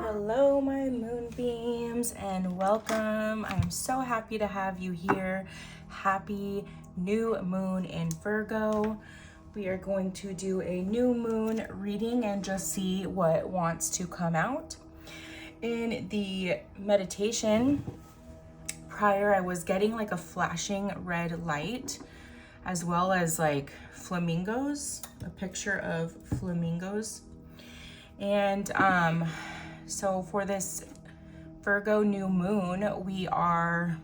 Hello, my moonbeams, and welcome. I'm so happy to have you here. Happy new moon in Virgo. We are going to do a new moon reading and just see what wants to come out. In the meditation prior, I was getting like a flashing red light, as well as like flamingos, a picture of flamingos. And so for this Virgo new moon, we are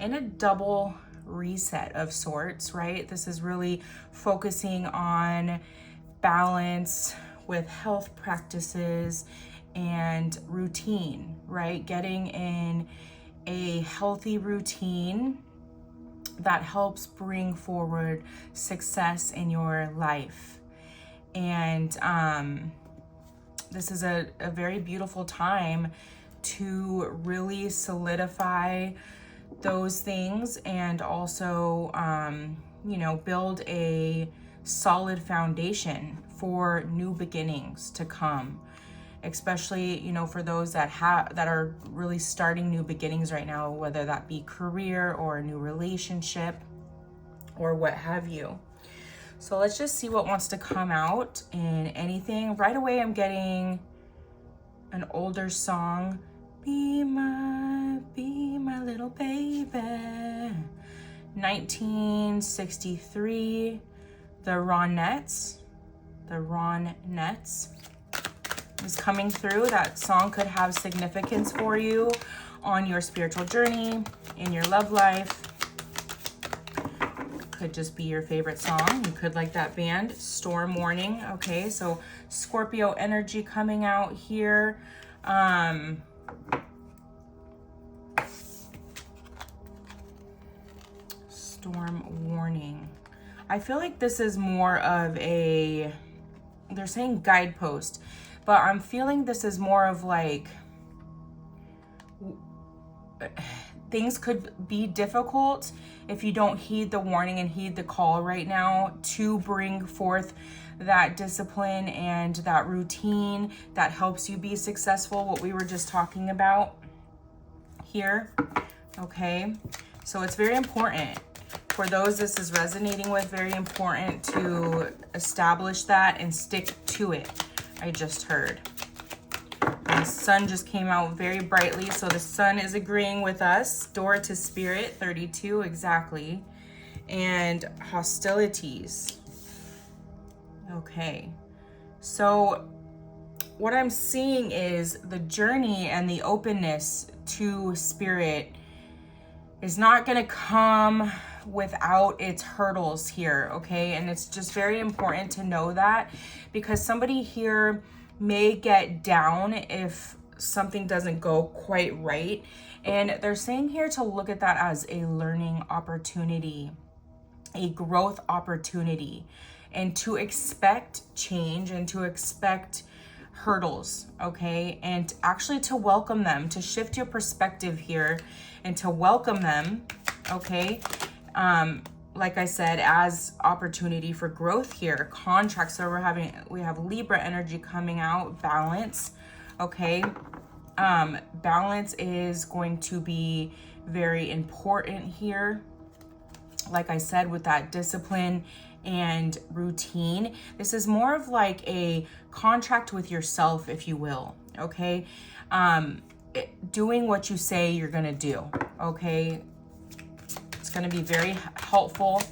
in a double reset of sorts, right? This is really focusing on balance with health practices and routine, right? Getting in a healthy routine that helps bring forward success in your life. And this is a very beautiful time to really solidify those things and also, build a solid foundation for new beginnings to come. Especially, for those that are really starting new beginnings right now, whether that be career or a new relationship or what have you. So let's just see what wants to come out in anything. Right away, I'm getting an older song. Be my little baby. 1963, the Ronettes is coming through. That song could have significance for you on your spiritual journey, in your love life. Could just be your favorite song. You could like that band, Storm Warning. Okay, so Scorpio energy coming out here. Storm Warning. I feel like this is more of a, they're saying guidepost, but I'm feeling this is more of like, things could be difficult if you don't heed the warning and heed the call right now to bring forth that discipline and that routine that helps you be successful, what we were just talking about here. Okay, so it's very important for those this is resonating with, very important to establish that and stick to it. I just heard. The sun just came out very brightly, so the sun is agreeing with us. Door to Spirit, 32, exactly. And hostilities. Okay, so what I'm seeing is the journey and the openness to Spirit is not going to come without its hurdles here, okay? And it's just very important to know that, because somebody here may get down if something doesn't go quite right. And they're saying here to look at that as a learning opportunity, a growth opportunity, and to expect change and to expect hurdles, okay? And actually to welcome them, to shift your perspective here and to welcome them, okay? Like I said, as opportunity for growth here. Contracts, so we have Libra energy coming out, balance, okay? Balance is going to be very important here. Like I said, with that discipline and routine, this is more of like a contract with yourself, if you will, okay? Doing what you say you're gonna do, okay? It's gonna be very helpful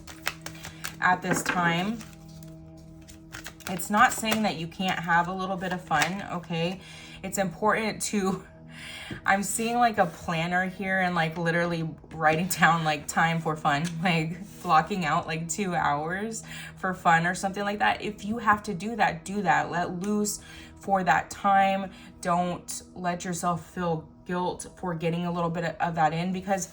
at this time. It's not saying that you can't have a little bit of fun, okay? It's important to, I'm seeing like a planner here and like literally writing down like time for fun, like blocking out like 2 hours for fun or something like that. If you have to do that, do that. Let loose for that time. Don't let yourself feel guilt for getting a little bit of that in, because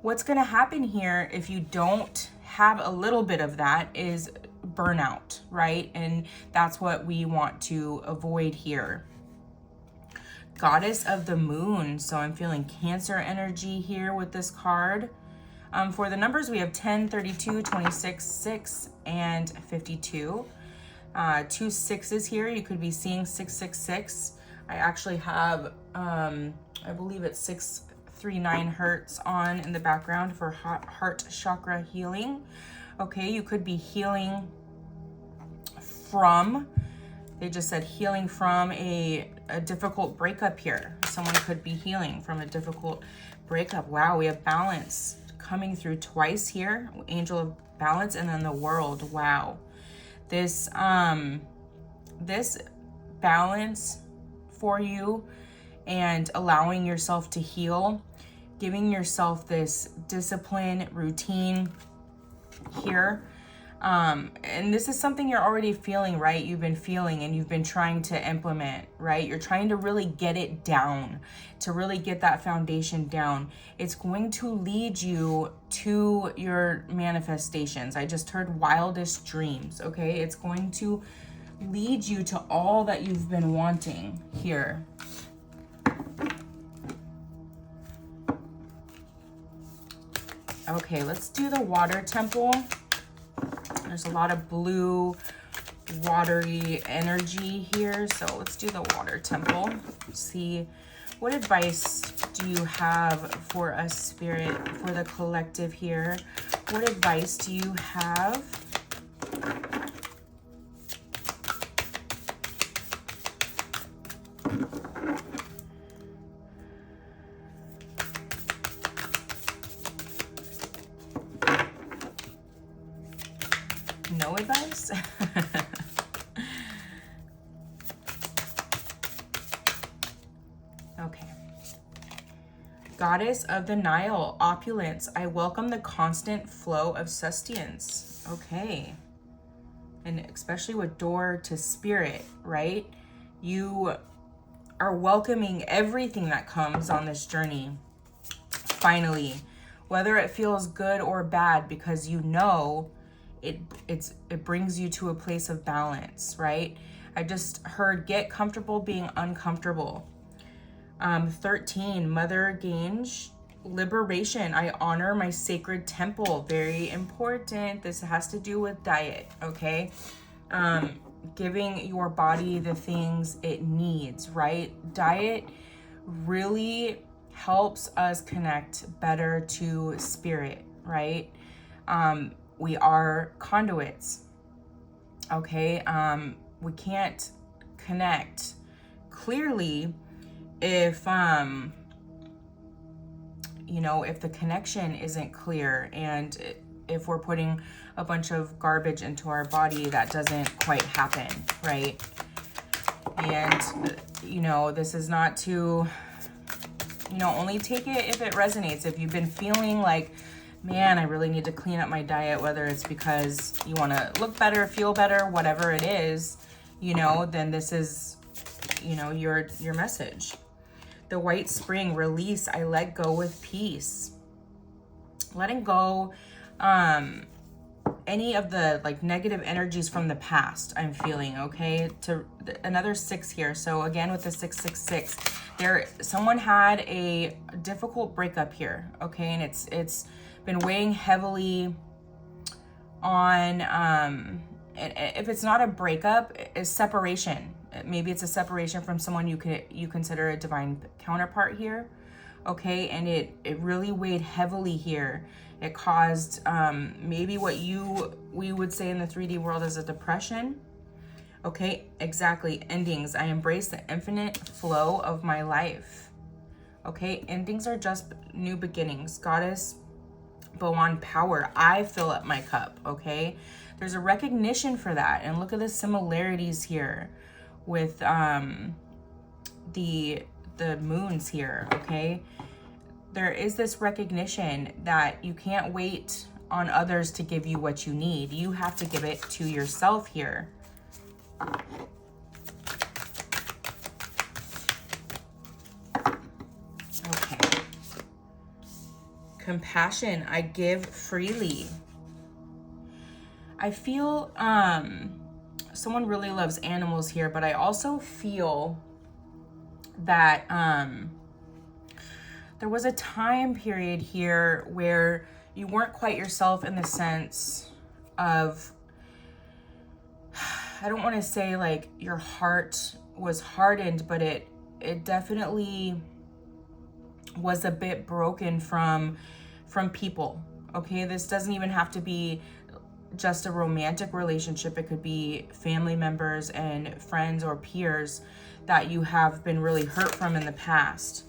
what's going to happen here if you don't have a little bit of that is burnout, right? And that's what we want to avoid here. Goddess of the moon. So I'm feeling Cancer energy here with this card. For the numbers, we have 10, 32, 26, 6, and 52. 2 sixes here. You could be seeing 666. I actually have, I believe it's 639 hertz on in the background for heart chakra healing. Okay, you could be healing from, they just said healing from a difficult breakup here. Someone could be healing from a difficult breakup. Wow, we have balance coming through twice here. Angel of balance, and then the world. Wow. This this balance for you and allowing yourself to heal, giving yourself this discipline, routine here. And this is something you're already feeling, right? You've been feeling and you've been trying to implement, right? You're trying to really get it down, to really get that foundation down. It's going to lead you to your manifestations. I just heard wildest dreams, okay? It's going to lead you to all that you've been wanting here. Okay, let's do the water temple. There's a lot of blue, watery energy here. So let's do the water temple. See, what advice do you have for us, Spirit, for the collective here? What advice do you have? No advice? Okay. Goddess of the Nile, opulence. I welcome the constant flow of sustenance. Okay. And especially with door to spirit, right? You are welcoming everything that comes on this journey. Finally, whether it feels good or bad, because you know it brings you to a place of balance, right? I just heard get comfortable being uncomfortable. 13, Mother Gange, liberation. I honor my sacred temple. Very important. This has to do with diet, okay? Giving your body the things it needs, right? Diet really helps us connect better to spirit, right? We are conduits, okay? We can't connect clearly if, you know, if the connection isn't clear, and if we're putting a bunch of garbage into our body, that doesn't quite happen, right? And, you know, this is not to, you know, only take it if it resonates. If you've been feeling like, man, I really need to clean up my diet, whether it's because you want to look better, feel better, whatever it is, you know, then this is, you know, your message. The White Spring, release. I let go with peace. Letting go any of the like negative energies from the past, I'm feeling, okay? To another 6 here. So again, with the 666, someone had a difficult breakup here, okay? And it's been weighing heavily on, if it's not a breakup, it's separation. Maybe it's a separation from someone you consider a divine counterpart here, okay? And it really weighed heavily here. It caused maybe what we would say in the 3D world as a depression, okay? Exactly. Endings. I embrace the infinite flow of my life, okay? Endings are just new beginnings. Goddess Boan power. I fill up my cup, okay? There's a recognition for that. And look at the similarities here with the moons here, okay? There is this recognition that you can't wait on others to give you what you need. You have to give it to yourself here. Okay. Compassion. I give freely. I feel someone really loves animals here, but I also feel that there was a time period here where you weren't quite yourself, in the sense of, I don't want to say like your heart was hardened, but it definitely was a bit broken from people. Okay, this doesn't even have to be just a romantic relationship. It could be family members and friends or peers that you have been really hurt from in the past.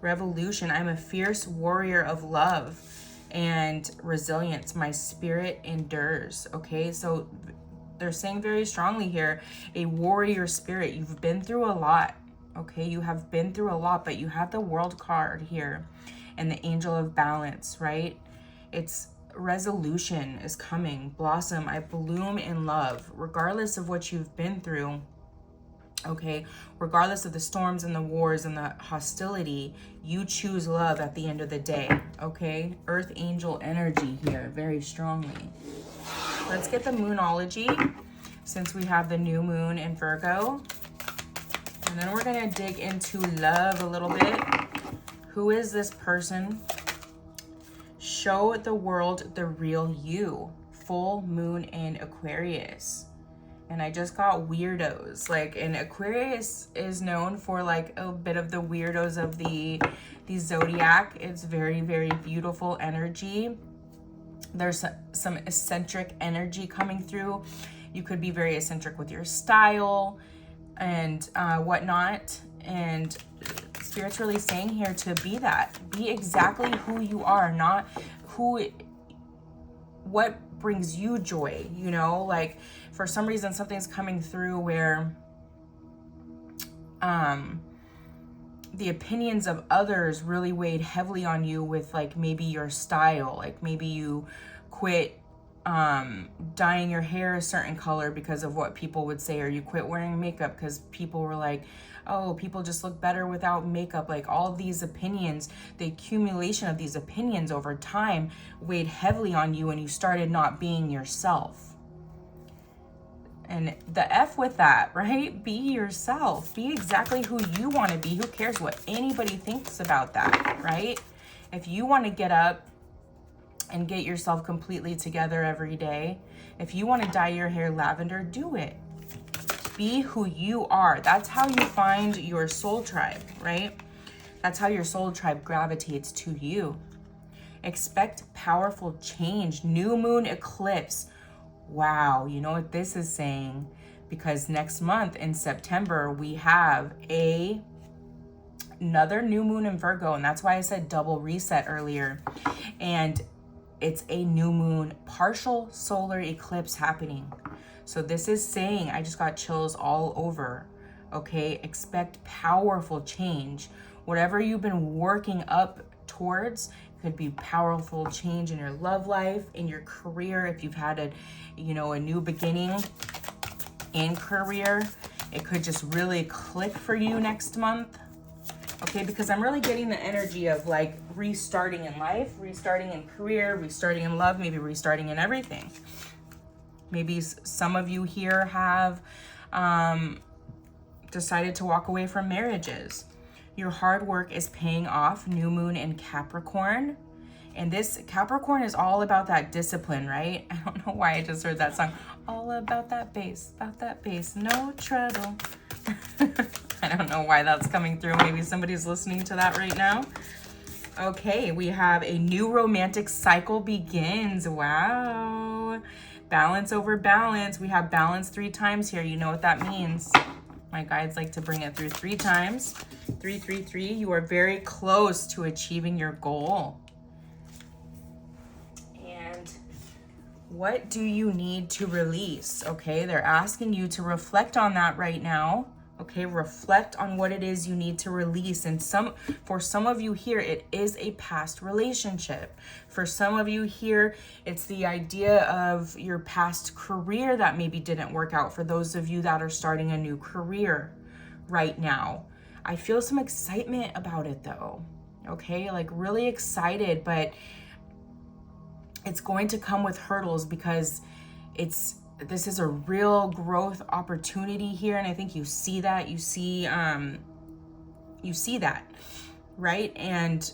Revolution. I'm a fierce warrior of love and resilience. My spirit endures. Okay, so they're saying very strongly here, a warrior spirit. You've been through a lot. Okay, you have been through a lot, but you have the World card here and the Angel of Balance, right? It's resolution is coming. Blossom. I bloom in love, regardless of what you've been through. Okay, regardless of the storms and the wars and the hostility, you choose love at the end of the day. Okay, Earth Angel energy here very strongly. Let's get the Moonology, since we have the new moon in Virgo. And then we're going to dig into love a little bit. Who is this person? Show the world the real you. Full moon in Aquarius. And I just got weirdos. Like, and Aquarius is known for like a bit of the weirdos of the zodiac. It's very, very beautiful energy. There's some eccentric energy coming through. You could be very eccentric with your style and whatnot. And Spirit's really saying here to be that. Be exactly who you are, not what brings you joy, you know? Like, for some reason, something's coming through where the opinions of others really weighed heavily on you with, like, maybe your style. Like, maybe you quit dyeing your hair a certain color because of what people would say, or you quit wearing makeup because people were like, oh, people just look better without makeup. Like, all of these opinions, the accumulation of these opinions over time weighed heavily on you, and you started not being yourself. And the F with that, right? Be yourself. Be exactly who you want to be. Who cares what anybody thinks about that, right? If you want to get up and get yourself completely together every day, if you want to dye your hair lavender, do it. Be who you are. That's how you find your soul tribe, right? That's how your soul tribe gravitates to you. Expect powerful change. New moon eclipse. Wow, you know what this is saying? Because next month in September, we have another new moon in Virgo, and that's why I said double reset earlier. And it's a new moon partial solar eclipse happening. So this is saying, I just got chills all over. Okay, expect powerful change. Whatever you've been working up towards, could be powerful change in your love life, in your career. If you've had a new beginning in career, it could just really click for you next month. Okay, because I'm really getting the energy of like restarting in life, restarting in career, restarting in love, maybe restarting in everything. Maybe some of you here have decided to walk away from marriages. Your hard work is paying off. New moon in Capricorn. And this Capricorn is all about that discipline, right? I don't know why I just heard that song. All about that bass, no trouble. I don't know why that's coming through. Maybe somebody's listening to that right now. Okay, we have a new romantic cycle begins. Wow. Balance over balance. We have balance 3 times here. You know what that means. My guides like to bring it through 3 times. 3, 3, 3. You are very close to achieving your goal. And what do you need to release? Okay, they're asking you to reflect on that right now. Okay, reflect on what it is you need to release. And for some of you here, it is a past relationship. For some of you here, it's the idea of your past career that maybe didn't work out. For those of you that are starting a new career right now, I feel some excitement about it though. Okay, like really excited, but it's going to come with hurdles because this is a real growth opportunity here. And I think you see that, you see that, right? And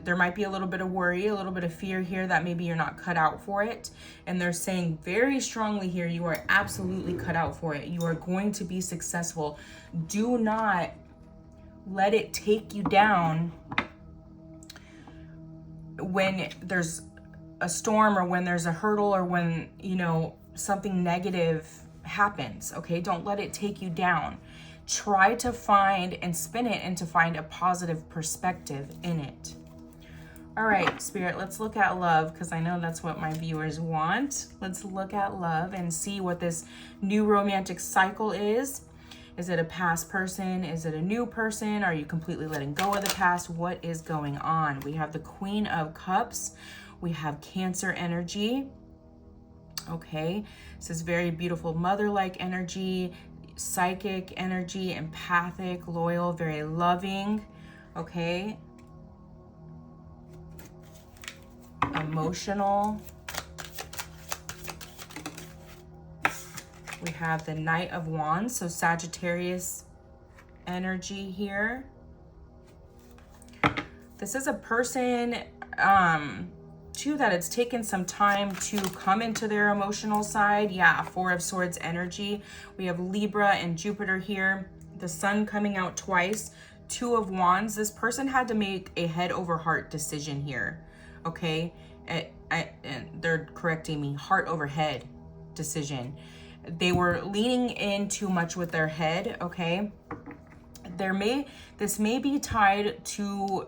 there might be a little bit of worry, a little bit of fear here that maybe you're not cut out for it. And they're saying very strongly here, you are absolutely cut out for it. You are going to be successful. Do not let it take you down when there's a storm, or when there's a hurdle, or when, you know, something negative happens, okay? Don't let it take you down. Try to find and spin it and to find a positive perspective in it. All right, Spirit, let's look at love, because I know that's what my viewers want. Let's look at love and see what this new romantic cycle is. Is it a past person? Is it a new person? Are you completely letting go of the past? What is going on? We have the Queen of Cups. We have Cancer energy. Okay, this is very beautiful mother-like energy, psychic energy, empathic, loyal, very loving. Okay. Emotional. We have the Knight of Wands, so Sagittarius energy here. This is a person, too, that it's taken some time to come into their emotional side. Yeah, Four of Swords energy. We have Libra and Jupiter here. The Sun coming out twice. Two of Wands. This person had to make a head over heart decision here. Okay, and they're correcting me, heart over head decision. They were leaning in too much with their head. Okay, this may be tied to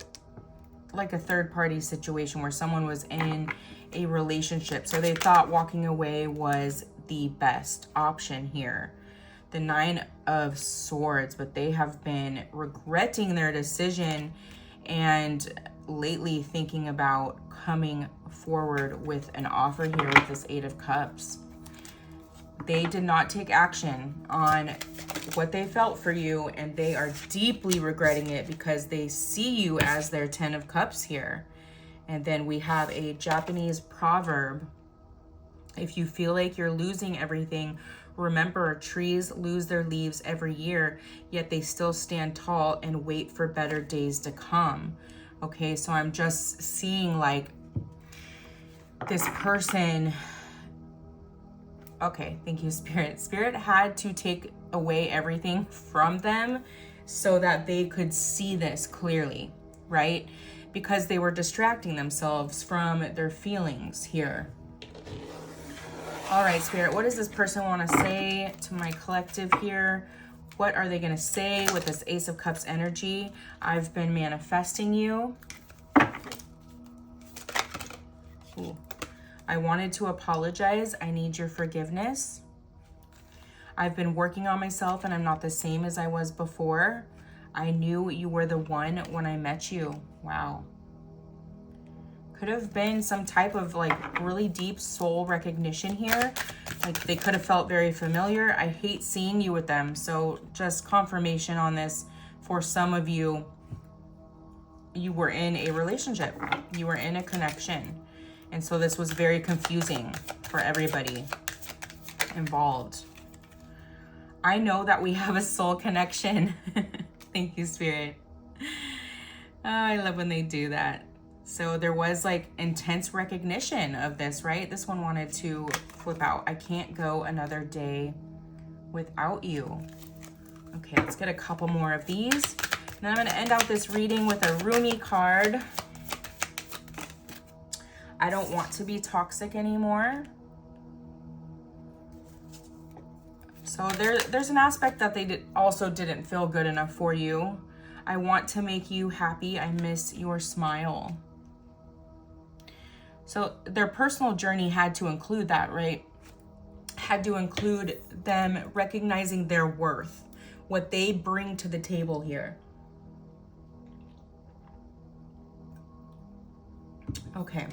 like a third party situation where someone was in a relationship, so they thought walking away was the best option here. The Nine of Swords, but they have been regretting their decision and lately thinking about coming forward with an offer here with this Eight of Cups. They did not take action on what they felt for you, and they are deeply regretting it because they see you as their Ten of Cups here. And then we have a Japanese proverb. If you feel like you're losing everything, remember, trees lose their leaves every year, yet they still stand tall and wait for better days to come. Okay, so I'm just seeing like this person. Okay, thank you, Spirit. Spirit had to take away everything from them so that they could see this clearly, right? Because they were distracting themselves from their feelings here. All right, Spirit, what does this person want to say to my collective here? What are they going to say with this Ace of Cups energy? I've been manifesting you. Ooh. I wanted to apologize. I need your forgiveness. I've been working on myself and I'm not the same as I was before. I knew you were the one when I met you. Wow. Could have been some type of like really deep soul recognition here. Like they could have felt very familiar. I hate seeing you with them. So just confirmation on this for some of you. You were in a relationship. You were in a connection. And so this was very confusing for everybody involved. I know that we have a soul connection. Thank you, Spirit. Oh, I love when they do that. So there was like intense recognition of this, right? This one wanted to flip out. I can't go another day without you. Okay, let's get a couple more of these. And then I'm going to end out this reading with a Rumi card. I don't want to be toxic anymore. So there's an aspect that they also didn't feel good enough for you. I want to make you happy. I miss your smile. So their personal journey had to include that, right? Had to include them recognizing their worth, what they bring to the table here. Okay,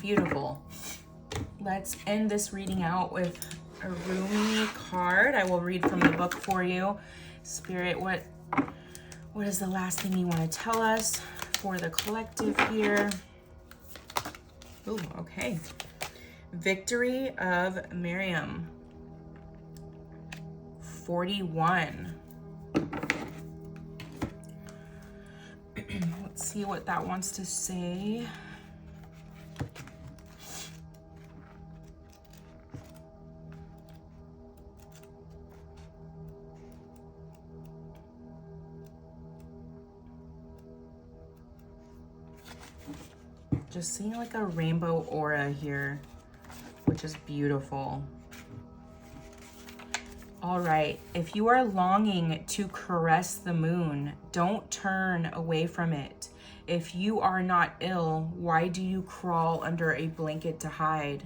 beautiful. Let's end this reading out with a Rumi card. I will read from the book for you. Spirit, what is the last thing you want to tell us for the collective here? Ooh, okay. Victory of Miriam. 41. Let's see what that wants to say. Just seeing like a rainbow aura here, which is beautiful. All right, if you are longing to caress the moon, don't turn away from it. If you are not ill, why do you crawl under a blanket to hide?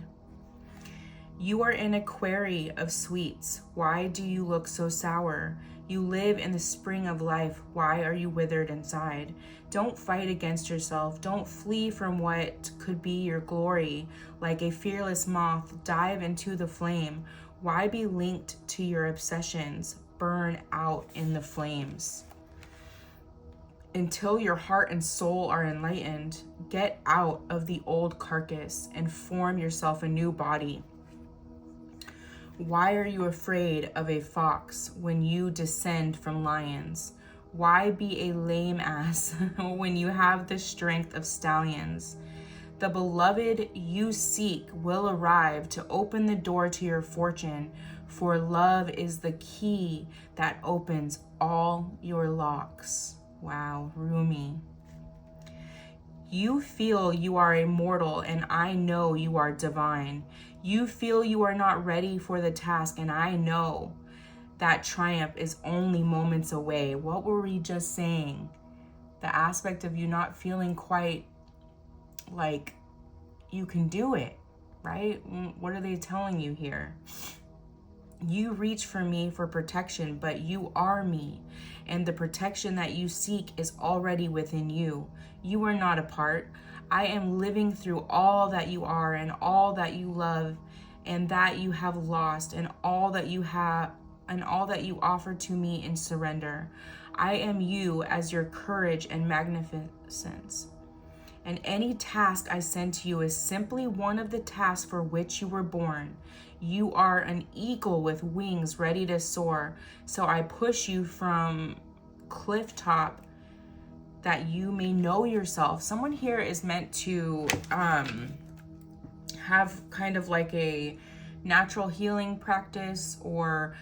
You are in a quarry of sweets. Why do you look so sour? You live in the spring of life. Why are you withered inside? Don't fight against yourself. Don't flee from what could be your glory. Like a fearless moth, dive into the flame. Why be linked to your obsessions? Burn out in the flames. Until your heart and soul are enlightened, get out of the old carcass and form yourself a new body. Why are you afraid of a fox when you descend from lions? Why be a lame ass when you have the strength of stallions? The beloved you seek will arrive to open the door to your fortune, for love is the key that opens all your locks. Wow, Rumi. You feel you are immortal, and I know you are divine. You feel you are not ready for the task, and I know that triumph is only moments away. What were we just saying? The aspect of you not feeling quite like you can do it, right? What are they telling you here? You reach for me for protection, but you are me, and the protection that you seek is already within you. You are not apart. I am living through all that you are and all that you love and that you have lost and all that you have and all that you offer to me in surrender. I am you as your courage and magnificence. And any task I send to you is simply one of the tasks for which you were born. You are an eagle with wings ready to soar. So I push you from cliff top that you may know yourself. Someone here is meant to have kind of like a natural healing practice or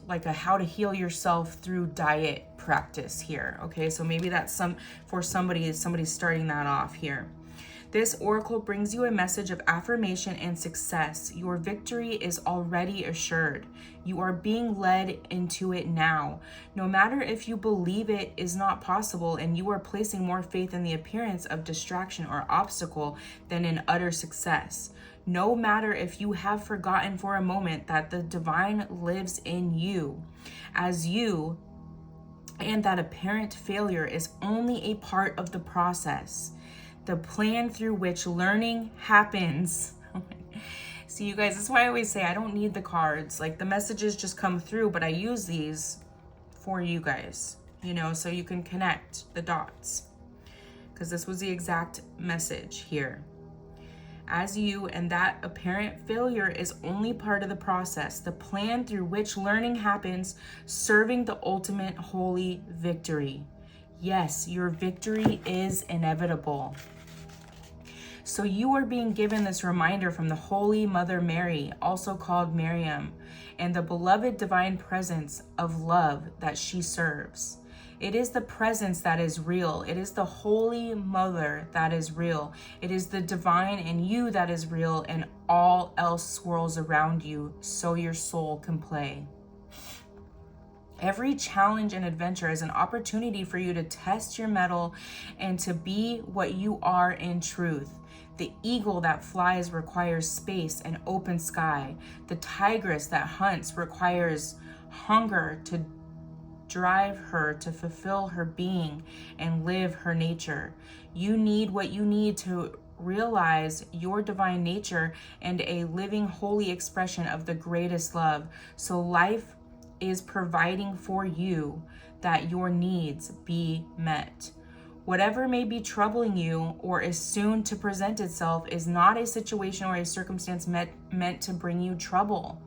like a how to heal yourself through diet practice here. Okay, so maybe that's for somebody's starting that off here. This oracle brings you a message of affirmation and success. Your victory is already assured. You are being led into it now. No matter if you believe it is not possible and you are placing more faith in the appearance of distraction or obstacle than in utter success. No matter if you have forgotten for a moment that the divine lives in you, as you, and that apparent failure is only a part of the process, the plan through which learning happens. See, you guys, that's why I always say I don't need the cards. Like, the messages just come through, but I use these for you guys, so you can connect the dots. Because this was the exact message here. As you, and that apparent failure is only part of the process, the plan through which learning happens, serving the ultimate holy victory. Yes, your victory is inevitable. So you are being given this reminder from the Holy Mother Mary, also called Miriam, and the beloved divine presence of love that she serves. It is the presence that is real. It is the Holy Mother that is real. It is the divine in you that is real, and all else swirls around you so your soul can play. Every challenge and adventure is an opportunity for you to test your mettle and to be what you are in truth. The eagle that flies requires space and open sky. The tigress that hunts requires hunger to drive her to fulfill her being and live her nature. You need what you need to realize your divine nature and a living holy expression of the greatest love. So life is providing for you that your needs be met. Whatever may be troubling you or is soon to present itself is not a situation or a circumstance meant to bring you trouble.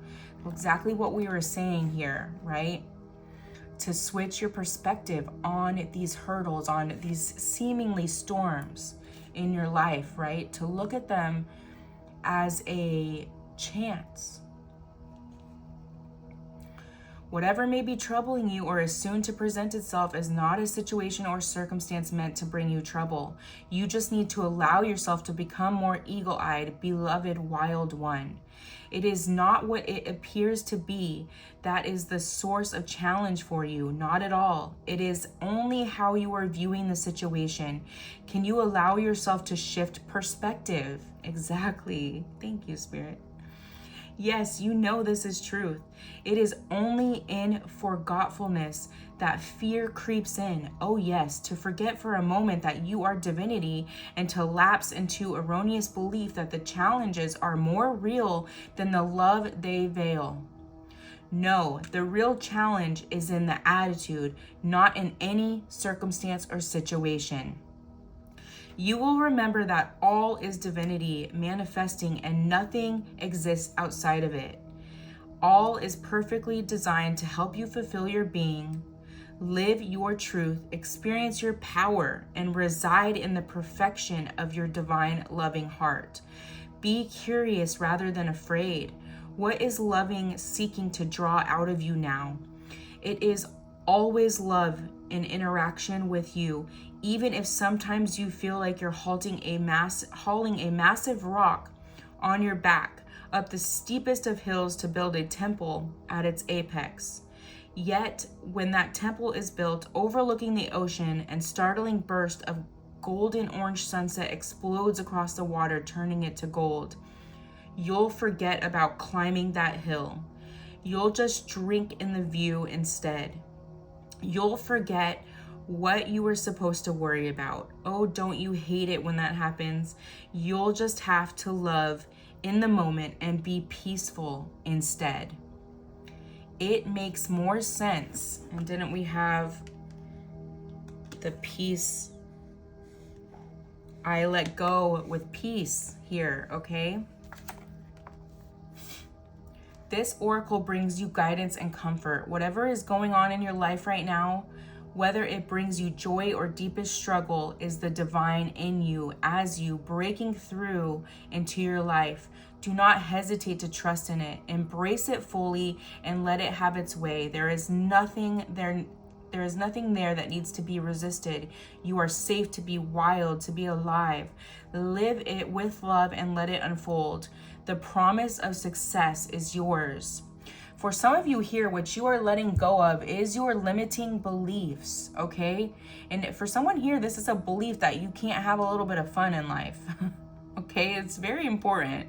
Exactly what we were saying here, right? To switch your perspective on these hurdles, on these seemingly storms in your life, right? To look at them as a chance. Whatever may be troubling you or is soon to present itself is not a situation or circumstance meant to bring you trouble. You just need to allow yourself to become more eagle-eyed, beloved wild one. It is not what it appears to be that is the source of challenge for you, not at all. It is only how you are viewing the situation. Can you allow yourself to shift perspective? Exactly. Thank you, Spirit. Yes, you know this is truth. It is only in forgetfulness that fear creeps in. Oh yes, to forget for a moment that you are divinity and to lapse into erroneous belief that the challenges are more real than the love they veil. No, the real challenge is in the attitude, not in any circumstance or situation. You will remember that all is divinity manifesting and nothing exists outside of it. All is perfectly designed to help you fulfill your being, live your truth, experience your power, and reside in the perfection of your divine loving heart. Be curious rather than afraid. What is loving seeking to draw out of you now? It is always love in interaction with you, even if sometimes you feel like you're hauling a massive rock on your back up the steepest of hills to build a temple at its apex. Yet, when that temple is built overlooking the ocean and startling burst of golden orange sunset explodes across the water, turning it to gold, you'll forget about climbing that hill. You'll just drink in the view instead. You'll forget what you were supposed to worry about. Oh, don't you hate it when that happens? You'll just have to love in the moment and be peaceful instead. It makes more sense. And didn't we have the peace? I let go with peace here, okay? This oracle brings you guidance and comfort. Whatever is going on in your life right now, whether it brings you joy or deepest struggle, is the divine in you as you breaking through into your life. Do not hesitate to trust in it. Embrace it fully and let it have its way. There is nothing there that needs to be resisted. You are safe to be wild, to be alive. Live it with love and let it unfold. The promise of success is yours. For some of you here, what you are letting go of is your limiting beliefs, okay? And for someone here, this is a belief that you can't have a little bit of fun in life, okay? It's very important.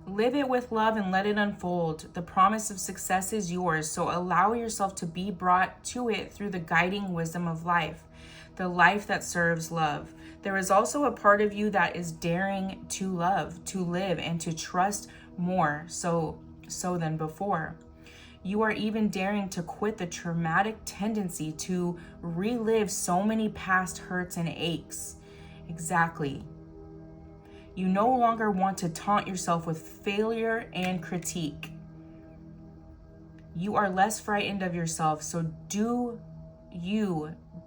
Live it with love and let it unfold. The promise of success is yours, so allow yourself to be brought to it through the guiding wisdom of life, the life that serves love. There is also a part of you that is daring to love, to live, and to trust more so than before. You are even daring to quit the traumatic tendency to relive so many past hurts and aches. Exactly. You no longer want to taunt yourself with failure and critique. You are less frightened of yourself, so do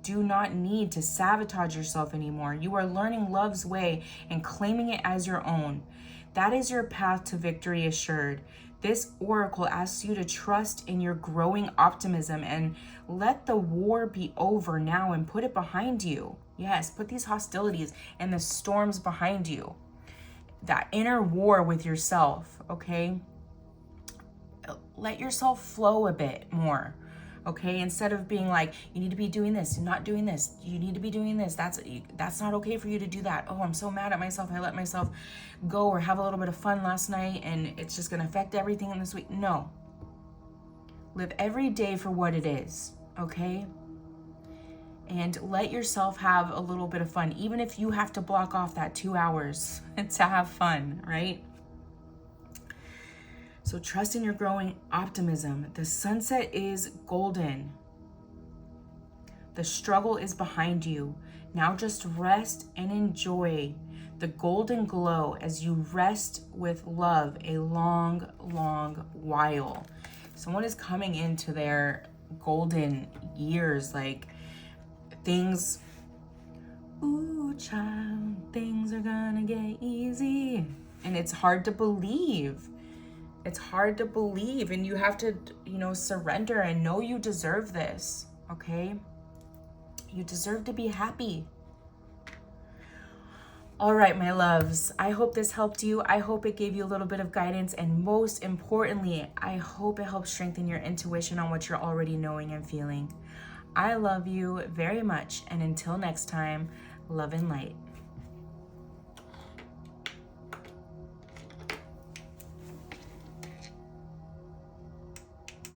not need to sabotage yourself anymore. You are learning love's way and claiming it as your own. That is your path to victory assured. This oracle asks you to trust in your growing optimism and let the war be over now and put it behind you. Yes, put these hostilities and the storms behind you. That inner war with yourself, okay? Let yourself flow a bit more, okay? Instead of being like, you need to be doing this, not doing this. You need to be doing this. That's not okay for you to do that. Oh, I'm so mad at myself. I let myself go or have a little bit of fun last night and it's just going to affect everything in this week. No. Live every day for what it is, okay? And let yourself have a little bit of fun, even if you have to block off that 2 hours to have fun, right? So trust in your growing optimism. The sunset is golden. The struggle is behind you. Now just rest and enjoy the golden glow as you rest with love a long, long while. Someone is coming into their golden years, like things, ooh, child, things are gonna get easy. And it's hard to believe. It's hard to believe, and you have to, surrender and know you deserve this, okay? You deserve to be happy. All right, my loves, I hope this helped you. I hope it gave you a little bit of guidance, and most importantly, I hope it helps strengthen your intuition on what you're already knowing and feeling. I love you very much, and until next time, love and light.